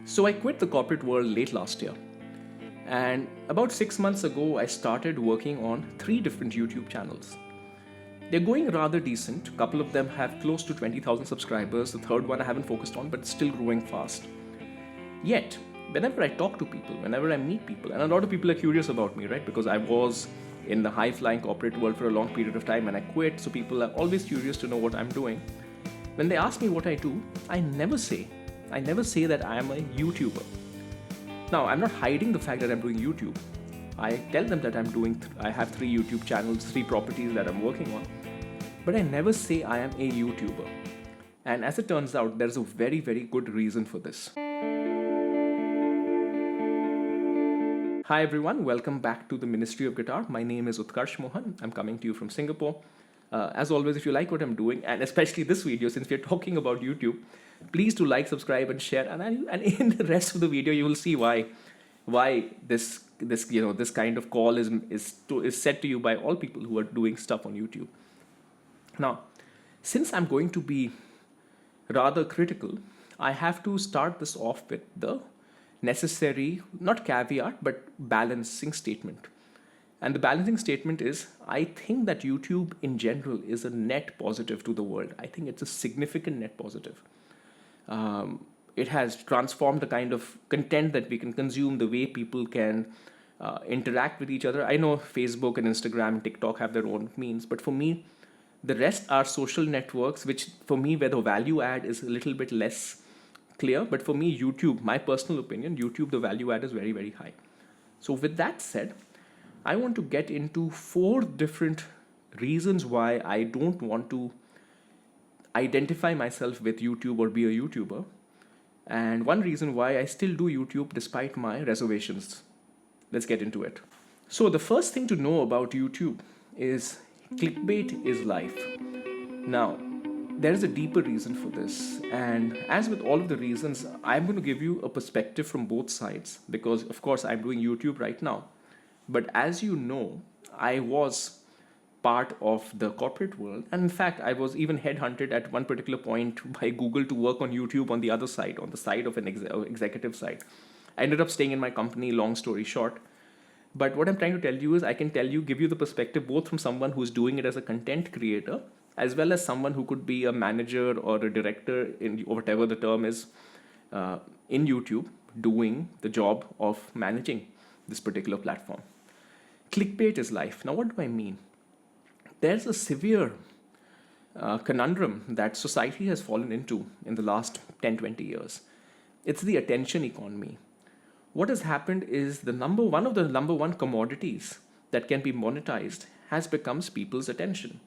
So I quit the corporate world late last year. And about 6 months ago, I started working on 3 different YouTube channels. They're going rather decent. A couple of them have close to 20,000 subscribers. The third one I haven't focused on, but still growing fast. Yet, whenever I talk to people, whenever I meet people, and a lot of people are curious about me, right? Because I was in the high-flying corporate world for a long period of time and I quit, so people are always curious to know what I'm doing. When they ask me what I do, I never say that I am a YouTuber. Now, I'm not hiding the fact that I'm doing YouTube. I tell them that I have 3 YouTube channels, 3 properties that I'm working on. But I never say I am a YouTuber. And as it turns out, there's a very, very good reason for this. Hi everyone, welcome back to the Ministry of Guitar. My name is Utkarsh Mohan. I'm coming to you from Singapore. As always, if you like what I'm doing, and especially this video, since we're talking about YouTube, please do like, subscribe, and share. And in the rest of the video, you will see why this kind of call is said to you by all people who are doing stuff on YouTube. Now, since I'm going to be rather critical, I have to start this off with the necessary, not caveat, but balancing statement. And the balancing statement is, I think that YouTube in general is a net positive to the world. I think it's a significant net positive. It has transformed the kind of content that we can consume, the way people can interact with each other. I know Facebook and Instagram and TikTok have their own means, but for me, the rest are social networks, which for me, where the value add is a little bit less clear. But for me, YouTube, my personal opinion, YouTube, the value add is very, very high. So with that said, I want to get into 4 different reasons why I don't want to identify myself with YouTube or be a YouTuber. And one reason why I still do YouTube despite my reservations. Let's get into it. So the first thing to know about YouTube is clickbait is life. Now, there is a deeper reason for this. And as with all of the reasons, I'm going to give you a perspective from both sides because, of course, I'm doing YouTube right now. But as you know, I was part of the corporate world. And in fact, I was even headhunted at one particular point by Google to work on YouTube on the other side, on the side of an executive side. I ended up staying in my company, long story short. But what I'm trying to tell you is I can give you the perspective both from someone who's doing it as a content creator, as well as someone who could be a manager or a director or whatever the term is in YouTube, doing the job of managing this particular platform. Clickbait is life. Now, what do I mean? There's a severe conundrum that society has fallen into in the last 10-20 years. It's the attention economy. What has happened is one of the number one commodities that can be monetized has become people's attention.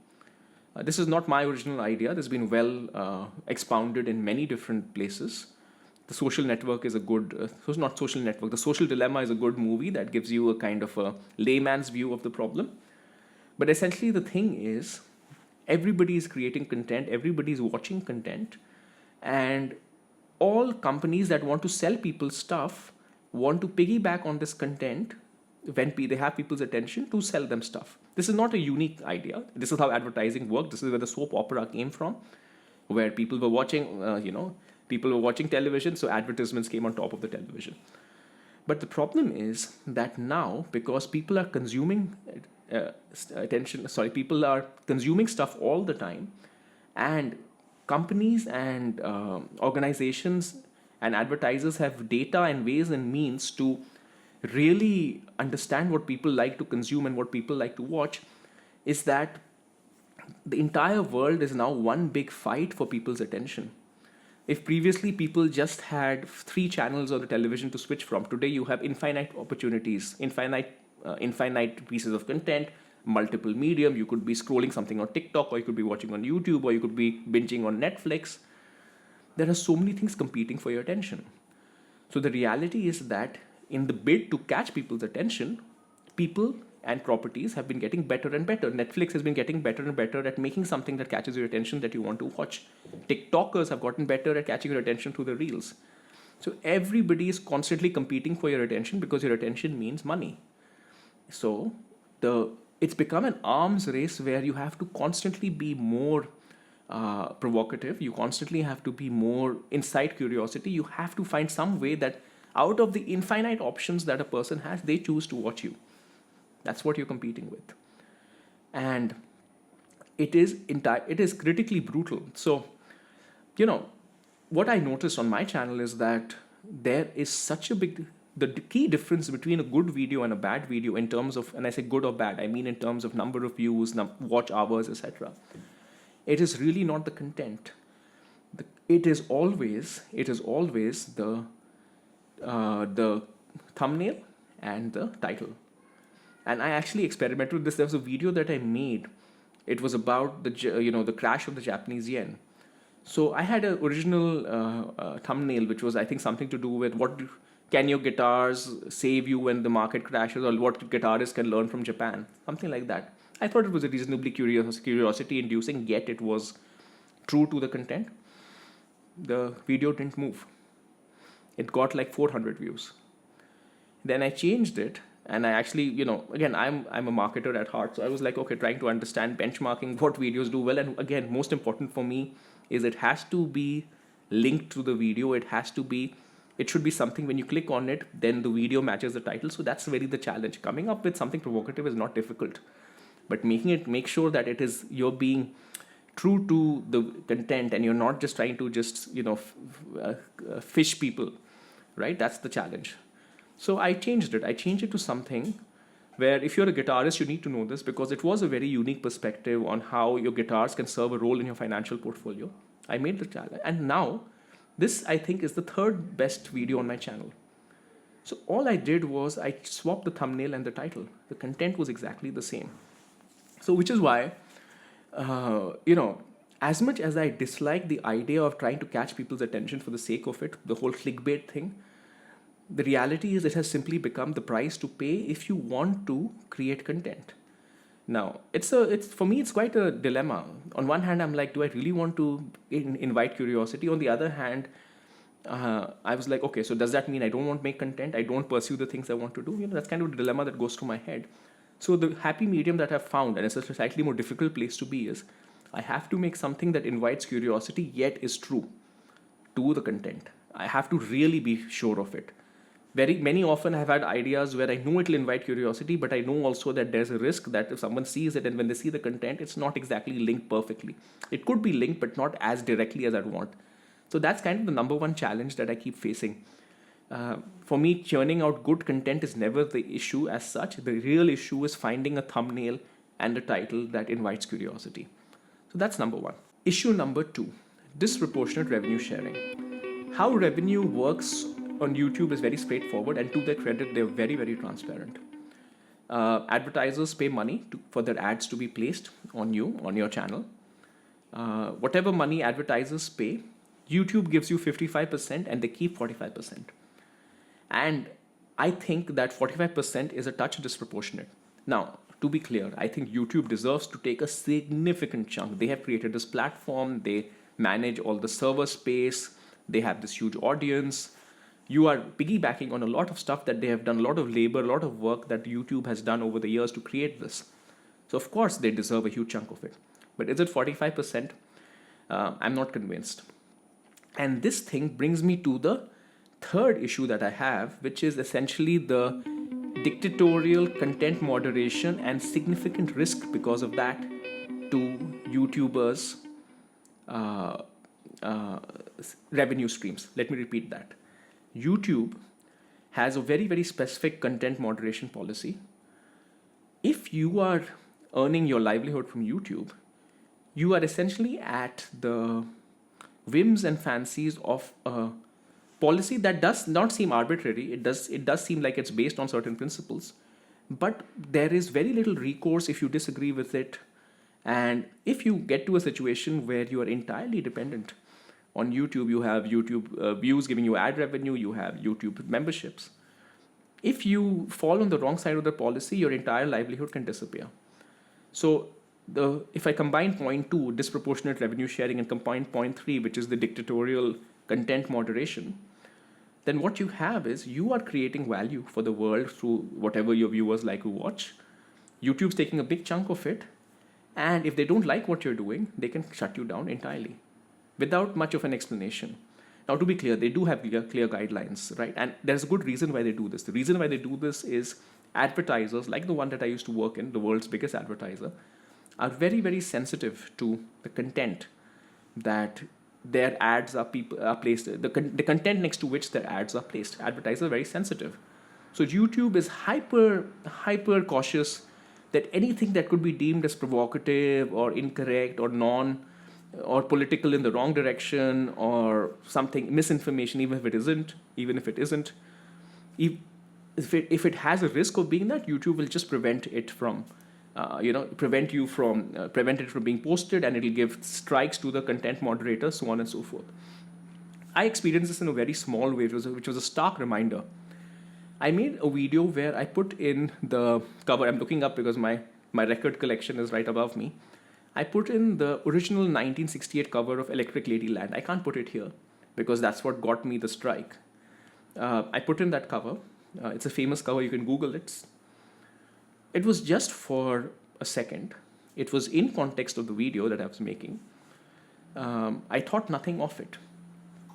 This is not my original idea. This has been well expounded in many different places. The Social Network is a good, not Social Network, The Social Dilemma is a good movie that gives you a kind of a layman's view of the problem. But essentially the thing is, everybody is creating content, everybody is watching content, and all companies that want to sell people stuff want to piggyback on this content when they have people's attention to sell them stuff. This is not a unique idea. This is how advertising worked. This is where the soap opera came from, where people were watching, people were watching television, so advertisements came on top of the television. But the problem is that now, because people are consuming people are consuming stuff all the time, and companies and organizations and advertisers have data and ways and means to really understand what people like to consume and what people like to watch, is that the entire world is now one big fight for people's attention. If previously people just had 3 channels on the television to switch from, today you have infinite opportunities, infinite pieces of content, multiple medium. You could be scrolling something on TikTok, or you could be watching on YouTube, or you could be binging on Netflix. There are so many things competing for your attention. So the reality is that in the bid to catch people's attention, people and properties have been getting better and better. Netflix has been getting better and better at making something that catches your attention that you want to watch. TikTokers have gotten better at catching your attention through the reels. So everybody is constantly competing for your attention because your attention means money. So it's become an arms race where you have to constantly be more provocative. You constantly have to be more inside curiosity. You have to find some way that out of the infinite options that a person has, they choose to watch you. That's what you're competing with. And it is critically brutal. So, what I noticed on my channel is that there is such a big the key difference between a good video and a bad video in terms of, and I say good or bad, I mean in terms of number of views, watch hours, etc. It is really not the content. It is always the thumbnail and the title. And I actually experimented with this. There was a video that I made. It was about the crash of the Japanese yen. So I had an original thumbnail, which was, I think, something to do with can your guitars save you when the market crashes, or what guitarists can learn from Japan, something like that. I thought it was a reasonably curiosity-inducing, yet it was true to the content. The video didn't move. It got like 400 views. Then I changed it, and I actually, again, I'm a marketer at heart, so I was like, okay, trying to understand benchmarking what videos do well, and again, most important for me is it has to be linked to the video. It should be something when you click on it, then the video matches the title. So that's really the challenge. Coming up with something provocative is not difficult, but make sure that you're being true to the content, and you're not just trying to fish people, right? That's the challenge. So I changed it. I changed it to something where, if you're a guitarist, you need to know this, because it was a very unique perspective on how your guitars can serve a role in your financial portfolio. I made the challenge, and now this, I think, is the third best video on my channel. So all I did was I swapped the thumbnail and the title. The content was exactly the same. So which is why, as much as I dislike the idea of trying to catch people's attention for the sake of it, the whole clickbait thing, the reality is it has simply become the price to pay if you want to create content. Now, for me, it's quite a dilemma. On one hand, I'm like, do I really want to invite curiosity? On the other hand, I was like, okay, so does that mean I don't want to make content? I don't pursue the things I want to do? That's kind of a dilemma that goes through my head. So the happy medium that I've found, and it's a slightly more difficult place to be, is I have to make something that invites curiosity yet is true to the content. I have to really be sure of it. Many often I've had ideas where I know it'll invite curiosity, but I know also that there's a risk that if someone sees it and when they see the content, it's not exactly linked perfectly. It could be linked, but not as directly as I'd want. So that's kind of the number one challenge that I keep facing. For me, churning out good content is never the issue as such. The real issue is finding a thumbnail and a title that invites curiosity. So that's number one. Issue number two, disproportionate revenue sharing. How revenue works on YouTube is very straightforward, and to their credit, they're very, very transparent. Advertisers pay money for their ads to be placed on your channel. Whatever money advertisers pay, YouTube gives you 55% and they keep 45%. And I think that 45% is a touch disproportionate. Now, to be clear, I think YouTube deserves to take a significant chunk. They have created this platform, they manage all the server space, they have this huge audience. You are piggybacking on a lot of stuff that they have done, a lot of labor, a lot of work that YouTube has done over the years to create this. So of course they deserve a huge chunk of it. But is it 45%? I'm not convinced. And this thing brings me to the third issue that I have, which is essentially the dictatorial content moderation and significant risk because of that to YouTubers' revenue streams. Let me repeat that. YouTube has a very, very specific content moderation policy. If you are earning your livelihood from YouTube, you are essentially at the whims and fancies of a policy that does not seem arbitrary. It does seem like it's based on certain principles, but there is very little recourse if you disagree with it. And if you get to a situation where you are entirely dependent on YouTube, you have YouTube views giving you ad revenue, you have YouTube memberships. If you fall on the wrong side of the policy, your entire livelihood can disappear. So if I combine point 2, disproportionate revenue sharing, and combine point 3, which is the dictatorial content moderation, then what you have is you are creating value for the world through whatever your viewers like to watch. YouTube's taking a big chunk of it, And if they don't like what you're doing, they can shut you down entirely without much of an explanation. Now, to be clear, they do have clear guidelines, right? And there's a good reason why they do this. The reason why they do this is advertisers, like the one that I used to work in, the world's biggest advertiser, are very, very sensitive to the content that their ads are placed, the content next to which their ads are placed. Advertisers are very sensitive. So YouTube is hyper cautious that anything that could be deemed as provocative or incorrect or political in the wrong direction or something misinformation, even if it isn't, if it has a risk of being that, YouTube will just prevent it from prevent it from being posted, and it'll give strikes to the content moderator, so on and so forth. I experienced this in a very small way, which was a stark reminder. I made a video where I put in the cover. I'm looking up because my record collection is right above me. I put in the original 1968 cover of Electric Ladyland. I can't put it here because that's what got me the strike. I put in that cover. It's a famous cover. You can Google it. It was just for a second. It was in context of the video that I was making. I thought nothing of it.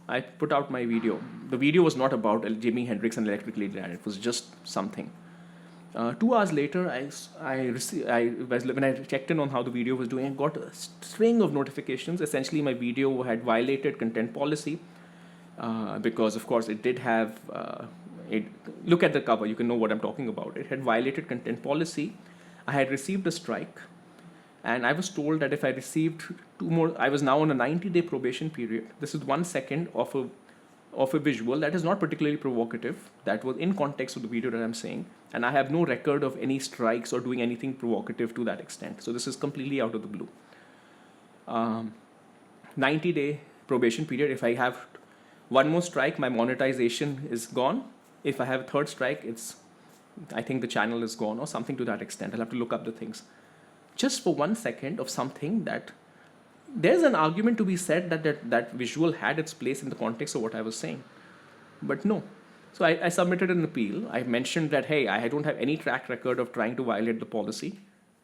I put out my video. The video was not about Jimi Hendrix and Electric Ladyland. It was just something. 2 hours later, when I checked in on how the video was doing, I got a string of notifications. Essentially, my video had violated content policy because, of course, it did have. Look at the cover, you can know what I'm talking about. It had violated content policy. I had received a strike, and I was told that if I received 2 more, I was now on a 90-day probation period. This is 1 second of a visual that is not particularly provocative. That was in context of the video that I'm saying, and I have no record of any strikes or doing anything provocative to that extent. So this is completely out of the blue. 90-day probation period. If I have 1 more strike, my monetization is gone. If I have a 3rd strike, I think the channel is gone or something to that extent. I'll have to look up the things. Just for 1 second of something that there's an argument to be said that visual had its place in the context of what I was saying. But no. So I submitted an appeal. I mentioned that, hey, I don't have any track record of trying to violate the policy.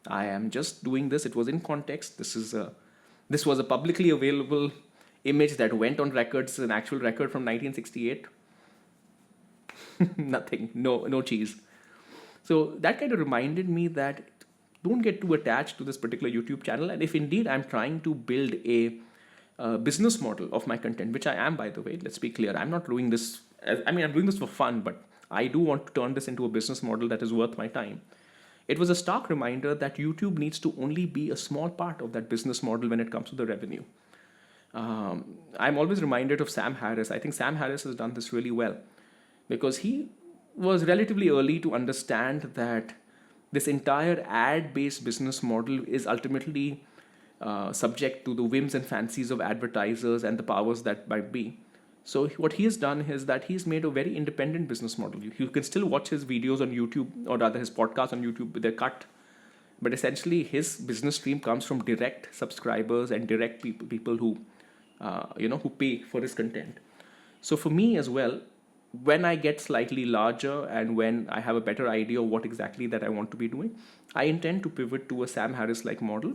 I am just doing this. It was in context. This was a publicly available image that went on records, an actual record from 1968. Nothing, no cheese. So that kind of reminded me that don't get too attached to this particular YouTube channel. And if indeed I'm trying to build a business model of my content, which I am, by the way, let's be clear, I'm not doing this. I'm doing this for fun, but I do want to turn this into a business model that is worth my time. It was a stark reminder that YouTube needs to only be a small part of that business model when it comes to the revenue. I'm always reminded of Sam Harris. I think Sam Harris has done this really well, because he was relatively early to understand that this entire ad-based business model is ultimately subject to the whims and fancies of advertisers and the powers that might be. So what he has done is that he's made a very independent business model. You can still watch his videos on YouTube, or rather his podcasts on YouTube, they're cut. But essentially his business stream comes from direct subscribers and direct people who pay for his content. So for me as well, when I get slightly larger and when I have a better idea of what exactly that I want to be doing, I intend to pivot to a Sam Harris-like model.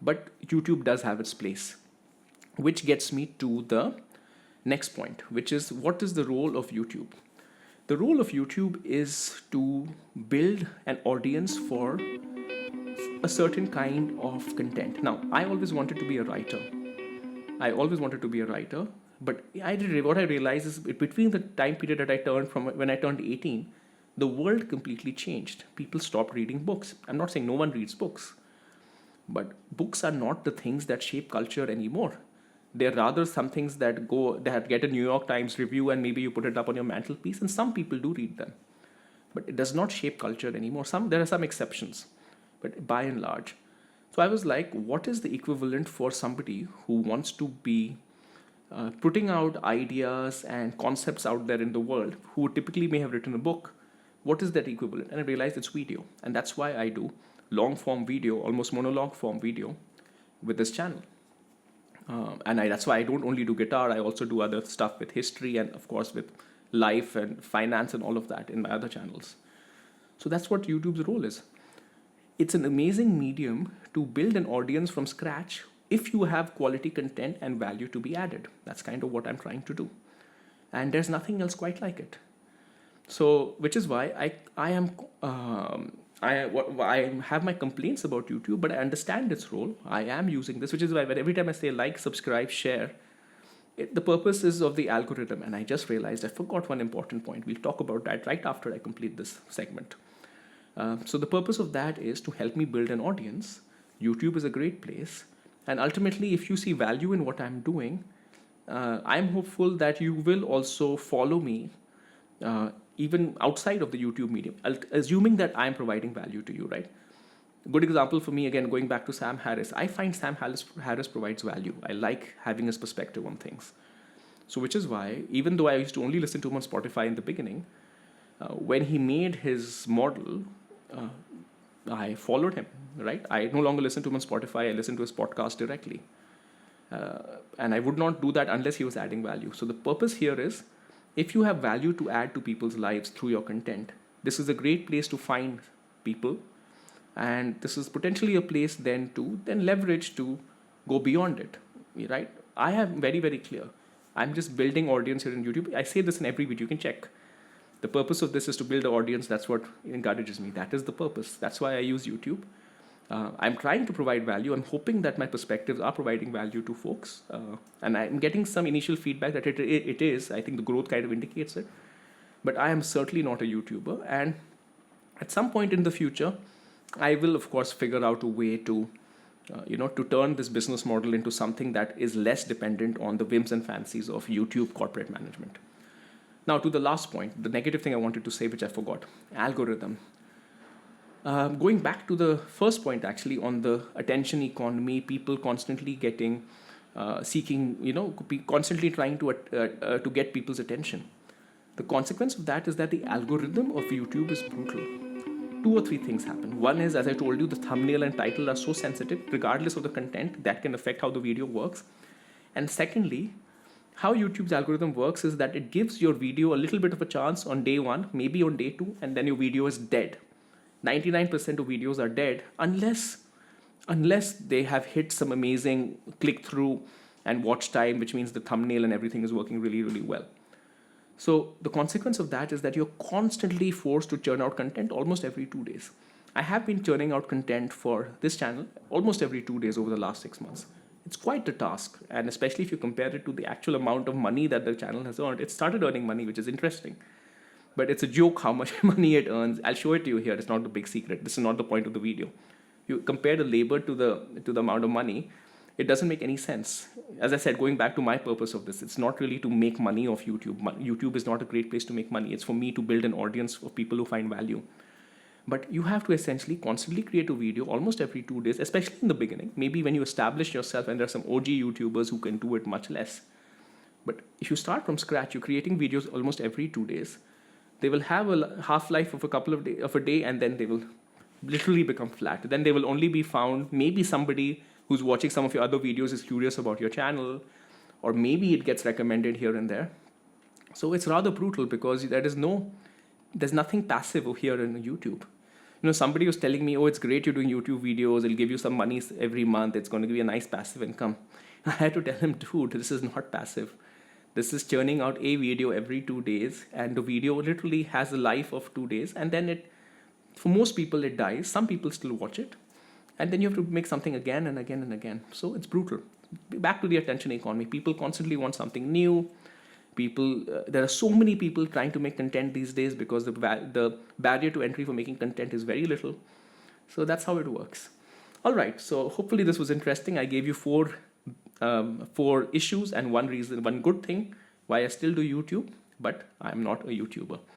But YouTube does have its place, which gets me to the next point, which is, what is the role of YouTube? The role of YouTube is to build an audience for a certain kind of content. Now, I always wanted to be a writer. But what I realized is between the time period that I turned from when I turned 18, the world completely changed. People stopped reading books. I'm not saying no one reads books, but books are not the things that shape culture anymore. They're rather some things that get a New York Times review and maybe you put it up on your mantelpiece, and some people do read them. But it does not shape culture anymore. There are some exceptions, but by and large. So I was like, what is the equivalent for somebody who wants to be putting out ideas and concepts out there in the world, who typically may have written a book? What is that equivalent? And I realized it's video. And that's why I do long form video, almost monologue form video with this channel. That's why I don't only do guitar, I also do other stuff with history and of course with life and finance and all of that in my other channels. So that's what YouTube's role is. It's an amazing medium to build an audience from scratch if you have quality content and value to be added. That's kind of what I'm trying to do. And there's nothing else quite like it. So, which is why I have my complaints about YouTube, but I understand its role. I am using this, which is why every time I say like, subscribe, share, the purpose is of the algorithm. And I just realized I forgot one important point. We'll talk about that right after I complete this segment. So the purpose of that is to help me build an audience. YouTube is a great place. And ultimately, if you see value in what I'm doing, I'm hopeful that you will also follow me even outside of the YouTube medium, assuming that I'm providing value to you, right? Good example for me, again, going back to Sam Harris. I find Sam Harris provides value. I like having his perspective on things. So which is why, even though I used to only listen to him on Spotify in the beginning, when he made his model, I followed him, right? I no longer listen to him on Spotify. I listen to his podcast directly. And I would not do that unless he was adding value. So the purpose here is, if you have value to add to people's lives through your content, this is a great place to find people. And this is potentially a place then to leverage to go beyond it, right? I am very, very clear. I'm just building audience here in YouTube. I say this in every video, you can check. The purpose of this is to build an audience. That's what encourages me. That is the purpose. That's why I use YouTube. I'm trying to provide value. I'm hoping that my perspectives are providing value to folks. And I'm getting some initial feedback that it is. I think the growth kind of indicates it. But I am certainly not a YouTuber. And at some point in the future, I will, of course, figure out a way to, to turn this business model into something that is less dependent on the whims and fancies of YouTube corporate management. Now, to the last point, the negative thing I wanted to say, which I forgot, algorithm. Going back to the first point, actually, on the attention economy, people constantly constantly trying to get people's attention. The consequence of that is that the algorithm of YouTube is brutal. 2 or 3 things happen. One is, as I told you, the thumbnail and title are so sensitive, regardless of the content, that can affect how the video works. And secondly, how YouTube's algorithm works is that it gives your video a little bit of a chance on day 1, maybe on day 2, and then your video is dead. 99% of videos are dead unless they have hit some amazing click-through and watch time, which means the thumbnail and everything is working really, really well. So the consequence of that is that you're constantly forced to churn out content almost every 2 days. I have been churning out content for this channel almost every 2 days over the last 6 months. It's quite a task, and especially if you compare it to the actual amount of money that the channel has earned. It started earning money, which is interesting. But it's a joke how much money it earns. I'll show it to you here. It's not the big secret. This is not the point of the video. You compare the labor to the amount of money, it doesn't make any sense. As I said, going back to my purpose of this, it's not really to make money off YouTube. YouTube is not a great place to make money. It's for me to build an audience of people who find value. But you have to essentially constantly create a video almost every 2 days, especially in the beginning. Maybe when you establish yourself, and there are some OG YouTubers who can do it much less. But if you start from scratch, you're creating videos almost every 2 days. They will have a half-life of a day, and then they will literally become flat. Then they will only be found, maybe somebody who's watching some of your other videos is curious about your channel, or maybe it gets recommended here and there. So it's rather brutal because there's nothing passive here in YouTube. Somebody was telling me, oh, it's great you're doing YouTube videos, it'll give you some money every month, it's going to be a nice passive income. I had to tell him, dude, this is not passive. This is churning out a video every 2 days, and the video literally has a life of 2 days, and then for most people it dies. Some people still watch it, and then you have to make something again and again and again. So it's brutal. Back to the attention economy. People constantly want something new. There are so many people trying to make content these days because the barrier to entry for making content is very little. So that's how it works. All right. So hopefully this was interesting. I gave you four issues and one good thing why I still do YouTube, but I'm not a YouTuber.